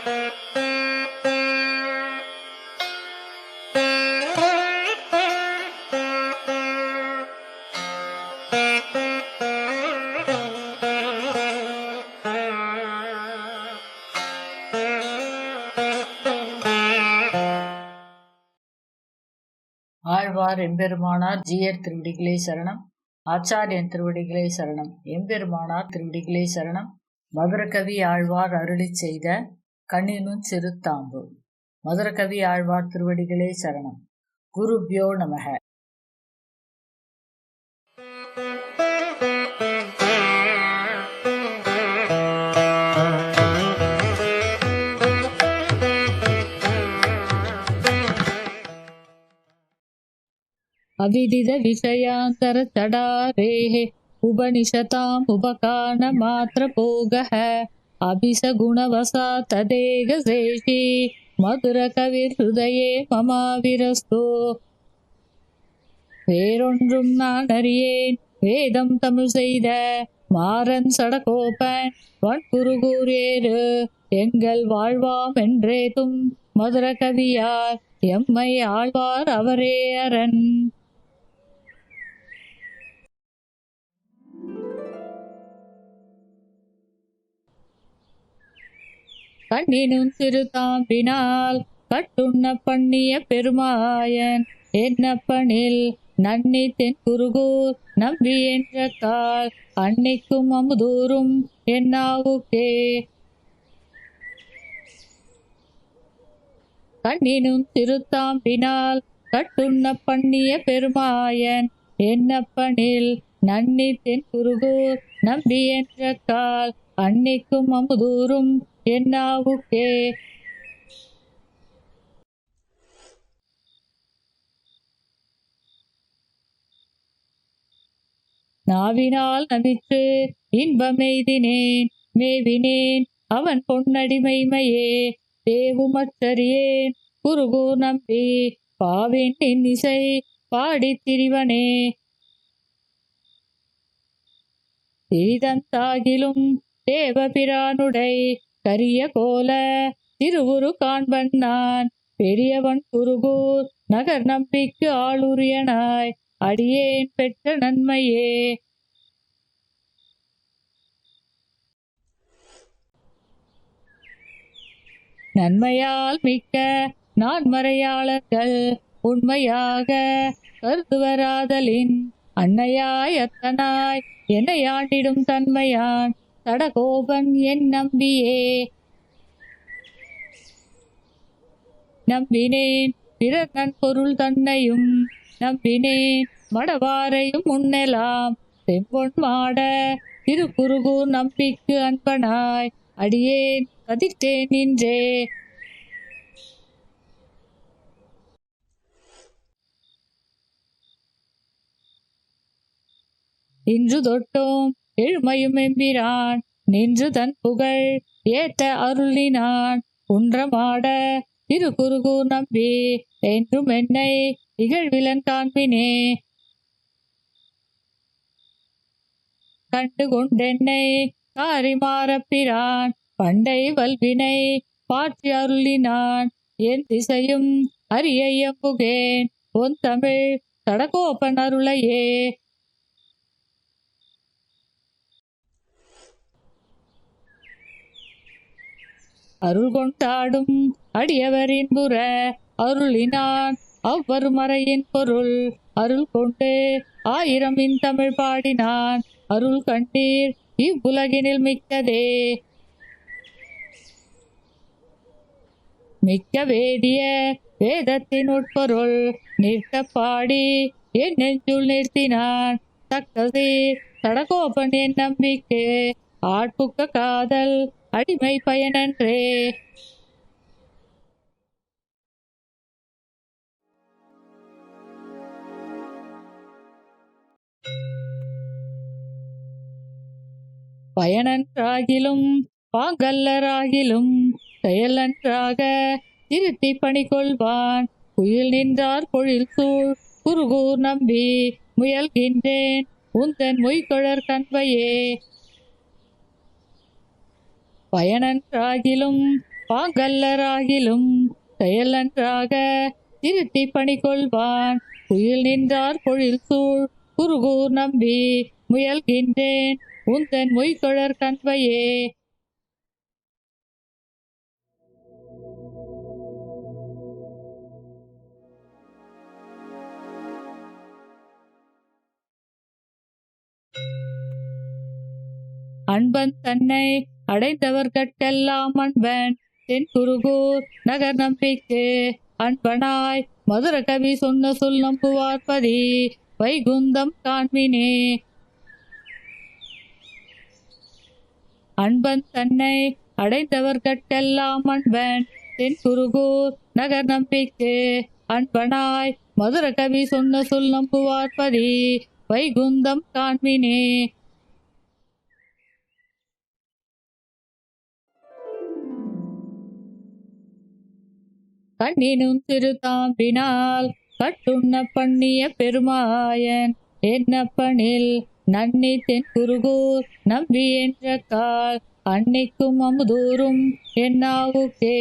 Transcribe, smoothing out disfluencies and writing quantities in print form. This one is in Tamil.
ஆழ்வார் எம்பெருமானார் ஜீயர் திருவடிகளே சரணம். ஆச்சாரியன் திருவடிகளே சரணம். எம்பெருமானார் திருவடிகளே சரணம். மதுரகவி ஆழ்வார் அருளிச் செய்த கண்ணினும் சிறுத்தாம்பு. மதுரகவி ஆழ்வார் திருவடிகளே சரணம். குருப்யோ நமக. அவிதித விஷயாந்தர தடாரேஹ உபனிஷதாம் உபகான மாத்திர போகஹ அபிசகுணவசா ததேக சேஷி மதுர கவிர் ஹிருதயே மமாவிரஸ்தோ. வேறொன்றும் நான் அறியேன் வேதம் தமிழ் செய்த மாறன் சடகோபன் வன்குருகூரேறு எங்கள் வாழ்வாம் என்றேதும் மதுர கவியார் எம்மை ஆழ்வார் அவரே அரண். கண்ணினும் சிறுதாம்பினால் கட்டுண்ண பண்ணிய பெருமாயன் என்னப்பனில் நன்னி தென் குருகூர் நம்பி என்ற கால் அன்னைக்கும் அமுதூரும் என்னாவுக்கே. கண்ணினும் சிறுதாம்பினால் கட்டுண்ண பண்ணிய பெருமாயன் என்னப்பனில் நன்னி தென் குருகூர் நம்பி என்ற கால் அன்னைக்கும் அமுதூரும் என்னாவுக்கே. நாவினால் நவிற்று இன்பமெய்தினேன் மேவினேன் அவன் பொன்னடிமைமையே தேவுமற்றறியேன் குருகூர் நம்பி பாவின் இன்னிசை பாடித் திரிவனே. திரிதந்தாகிலும் தேவபிரானுடை கரிய கோல திருவுரு காண்பன் நான் பெரியவன் குருகூர் நகர் நம்பிக்கு ஆளுரியனாய் அடியேன் பெற்ற நன்மையே. நன்மையால் மிக்க நான்மறையாளர்கள் உண்மையாக கருதுவராதலின் அன்னையாய் அத்தனாய் என்னை ஆண்டிடும் தன்மையான் தடகோபன் என் நம்பியே. நம்பினேன் பிறர் நன்பொருள் தன்னையும் நம்பினேன் மடவாரையும் முன்னெலாம் செம்பொன் மாட திருக்குருகூர் நம்பிக்கு அன்பனாய் அடியேன் கதித்தேன் நின்றே. இன்று தொட்டோம் எழுமையும் எம்பிரான் நின்று தன் புகழ் ஏத்த அருளினான் குன்றமாட திருக்குருகூர் நம்பி என்றும் என்னை இகழ்விலன் காண்பினே. கண்டு கொண்டென்னை காரிமாறப்பிரான் பண்டை வல்வினை பாற்றி அருளினான் என் திசையும் அரிய எம்புகேன் பொன் தமிழ் தடகோபன் அருளையே. அருள் கொண்டாடும் அடியவரின் புற அருளினான் அவ்வரு மறையின் பொருள் அருள் கொண்டு ஆயிரம் இன் தமிழ் பாடினான் அருள் கண்டீர் இவ்வுலகினில் மிக்கதே. மிக்க வேதிய வேதத்தின் உட்பொருள் நிற்க பாடி என் நெஞ்சுள் நிறுத்தினான் தக்கசீர் தடகோபன் என் நம்பிக்கை ஆட்புக்க காதல் அடிமை பயனன்றே. பயனன்றாகிலும் பாங்கல்லராகிலும் செயலன்றாக திருத்தி பணி கொள்வான் குயில் நின்றார் பொழில் சூழ் குருகூர் நம்பி முயல்கின்றேன் உந்தன் மொய்கொழற் கண்வையே. பயனன்றாகிலும் பாங்கல்லராகிலும் செயல் நன்றாக திருத்தி பணி கொள்வான் குயில் நின்றார் பொழில் சூழ் குருகூர் நம்பி முயல்கின்றேன் உந்தன் மொய்கொழற் கண்வையே. அன்பன் தன்னை அடைந்தவர்கட்கெல்லாம் அன்பன் தென் குருகூர் நகர் நம்பிக்கு அன்பனாய் மதுர கவி சொன்ன சொல் நம்புவார்பதி வைகுந்தம் காண்மினே. அன்பன் தன்னை அடைந்தவர்கட்கெல்லாம் அன்பன் தென் குருகூர் நகர் நம்பிக்கு அன்பனாய் மதுர கவி சொன்ன சொல் நம்புவார்பதி வைகுந்தம் காண்மினே. கண்ணினும் திருத்தாம்பினால் கட்டுண்ண பண்ணிய பெருமாயன் என்னப்பனில் நன்னி தென் குருகூர் நம்பி என்ற கால் அன்னைக்கும் அமுதூரும் என்னாவுக்கே.